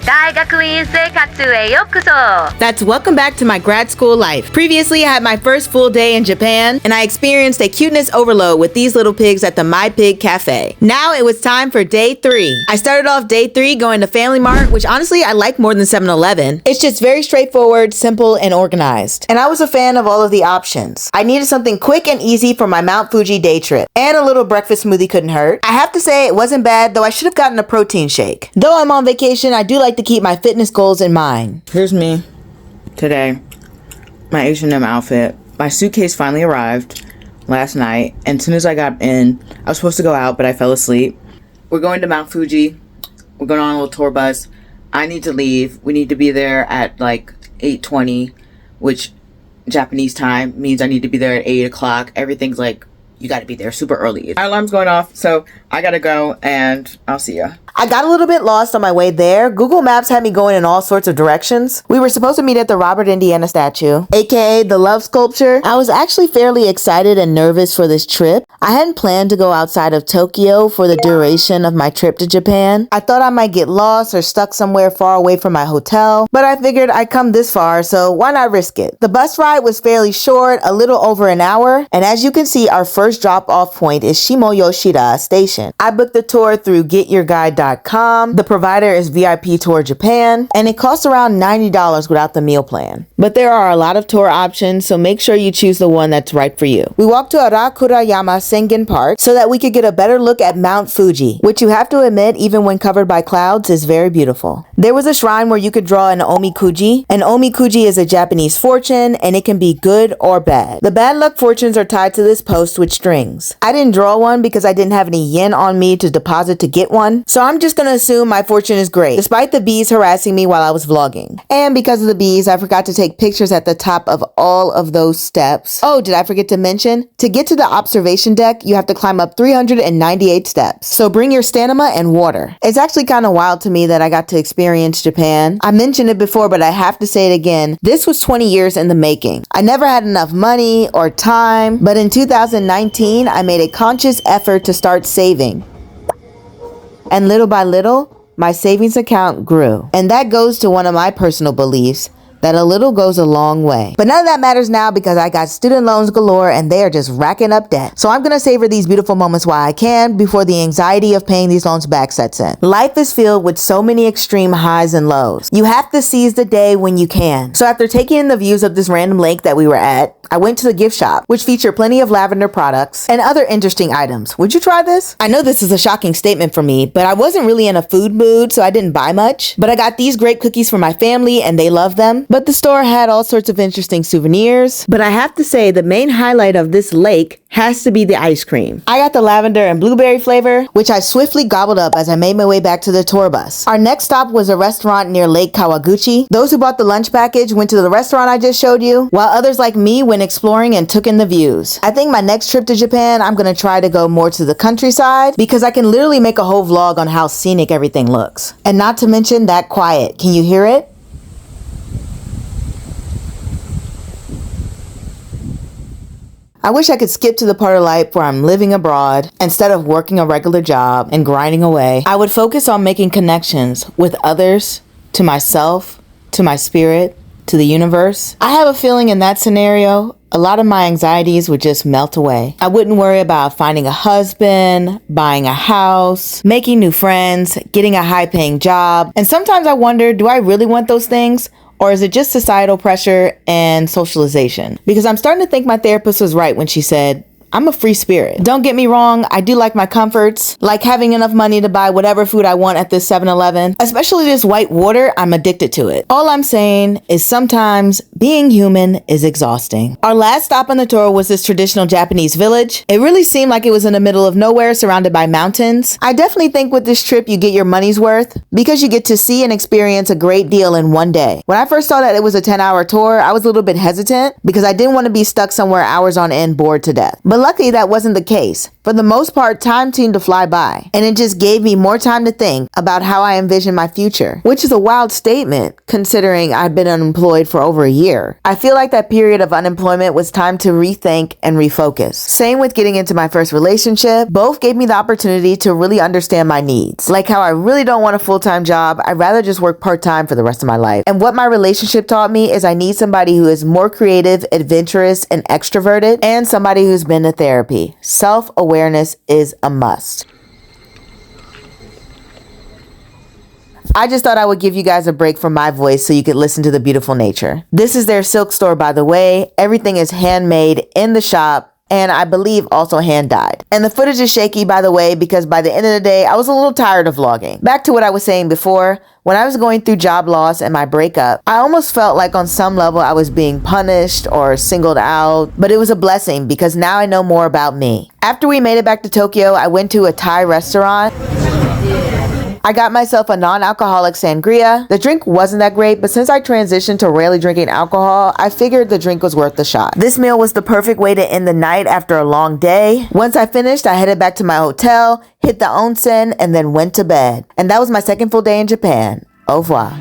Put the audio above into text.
大学院生活へようこそ That's welcome back to my grad school life. Previously, I had my first full day in Japan, and I experienced a cuteness overload with these little pigs at the My Pig Cafe. Now it was time for day 3. I started off day 3 going to Family Mart, which honestly I like more than 7-Eleven. It's just very straightforward, simple, and organized. And I was a fan of all of the options. I needed something quick and easy for my Mount Fuji day trip, and a little breakfast smoothie couldn't hurt. I have to say it wasn't bad, though I should have gotten a protein shake. Though I'm on vacation, I do like to keep my fitness goals in mind. Here's me today, my H&M outfit. My suitcase finally arrived last night, and as soon as I got in, I was supposed to go out, but I fell asleep. We're going to Mount Fuji. We're going on a little tour bus. I need to leave. We need to be there at like 8:20, which Japanese time means I need to be there at 8 o'clock. Everything's like, you got to be there super early. My alarm's going off, so I gotta go, and I'll see ya. I got a little bit lost on my way there. Google Maps had me going in all sorts of directions. We were supposed to meet at the Robert Indiana statue, aka the Love Sculpture. I was actually fairly excited and nervous for this trip. I hadn't planned to go outside of Tokyo for the duration of my trip to Japan. I thought I might get lost or stuck somewhere far away from my hotel, but I figured I'd come this far, so why not risk it? The bus ride was fairly short, a little over an hour, and as you can see, our first drop-off point is Shimoyoshida Station. I booked the tour through getyourguide.com. The provider is VIP Tour Japan, and it costs around $90 without the meal plan. But there are a lot of tour options, so make sure you choose the one that's right for you. We walked to Arakurayama Sengen Park so that we could get a better look at Mount Fuji, which you have to admit, even when covered by clouds, is very beautiful. There was a shrine where you could draw an omikuji. An omikuji is a Japanese fortune, and it can be good or bad. The bad luck fortunes are tied to this post with strings. I didn't draw one because I didn't have any yen on me to deposit to get one, so I'm just gonna assume my fortune is great, despite the bees harassing me while I was vlogging. And because of the bees, I forgot to take pictures at the top of all of those steps. Oh, did I forget to mention? To get to the observation deck, you have to climb up 398 steps. So bring your stamina and water. It's actually kind of wild to me that I got to experience Japan. I mentioned it before, but I have to say it again. This was 20 years in the making. I never had enough money or time, but in 2019, I made a conscious effort to start saving. And little by little, my savings account grew. And that goes to one of my personal beliefs, that a little goes a long way. But none of that matters now because I got student loans galore and they are just racking up debt. So I'm gonna savor these beautiful moments while I can before the anxiety of paying these loans back sets in. Life is filled with so many extreme highs and lows. You have to seize the day when you can. So after taking in the views of this random lake that we were at, I went to the gift shop, which featured plenty of lavender products and other interesting items. Would you try this? I know this is a shocking statement for me, but I wasn't really in a food mood, so I didn't buy much. But I got these grape cookies for my family and they love them. But the store had all sorts of interesting souvenirs. But I have to say the main highlight of this lake has to be the ice cream. I got the lavender and blueberry flavor, which I swiftly gobbled up as I made my way back to the tour bus. Our next stop was a restaurant near Lake Kawaguchi. Those who bought the lunch package went to the restaurant I just showed you, while others like me went exploring and took in the views. I think my next trip to Japan, I'm gonna try to go more to the countryside because I can literally make a whole vlog on how scenic everything looks. And not to mention that quiet. Can you hear it? I wish I could skip to the part of life where I'm living abroad instead of working a regular job and grinding away. I would focus on making connections with others, to myself, to my spirit, to the universe. I have a feeling in that scenario, a lot of my anxieties would just melt away. I wouldn't worry about finding a husband, buying a house, making new friends, getting a high-paying job. And sometimes I wonder, do I really want those things? Or is it just societal pressure and socialization? Because I'm starting to think my therapist was right when she said, I'm a free spirit. Don't get me wrong, I do like my comforts, like having enough money to buy whatever food I want at this 7-Eleven. Especially this white water, I'm addicted to it. All I'm saying is sometimes being human is exhausting. Our last stop on the tour was this traditional Japanese village. It really seemed like it was in the middle of nowhere surrounded by mountains. I definitely think with this trip you get your money's worth because you get to see and experience a great deal in one day. When I first saw that it was a 10-hour tour, I was a little bit hesitant because I didn't want to be stuck somewhere hours on end bored to death. But luckily that wasn't the case. For the most part, time seemed to fly by, and it just gave me more time to think about how I envision my future, which is a wild statement considering I've been unemployed for over a year year. I feel like that period of unemployment was time to rethink and refocus. Same with getting into my first relationship. Both gave me the opportunity to really understand my needs. Like how I really don't want a full-time job. I'd rather just work part-time for the rest of my life. And what my relationship taught me is I need somebody who is more creative, adventurous, and extroverted, and somebody who's been to therapy. Self-awareness is a must. I just thought I would give you guys a break from my voice so you could listen to the beautiful nature. This is their silk store, by the way. Everything is handmade in the shop, and I believe also hand dyed. And the footage is shaky, by the way, because by the end of the day, I was a little tired of vlogging. Back to what I was saying before, when I was going through job loss and my breakup, I almost felt like on some level I was being punished or singled out, but it was a blessing because now I know more about me. After we made it back to Tokyo, I went to a Thai restaurant. I got myself a non-alcoholic sangria. The drink wasn't that great, but since I transitioned to rarely drinking alcohol, I figured the drink was worth the shot. This meal was the perfect way to end the night after a long day. Once I finished, I headed back to my hotel, hit the onsen, and then went to bed. And that was my second full day in Japan. Au revoir.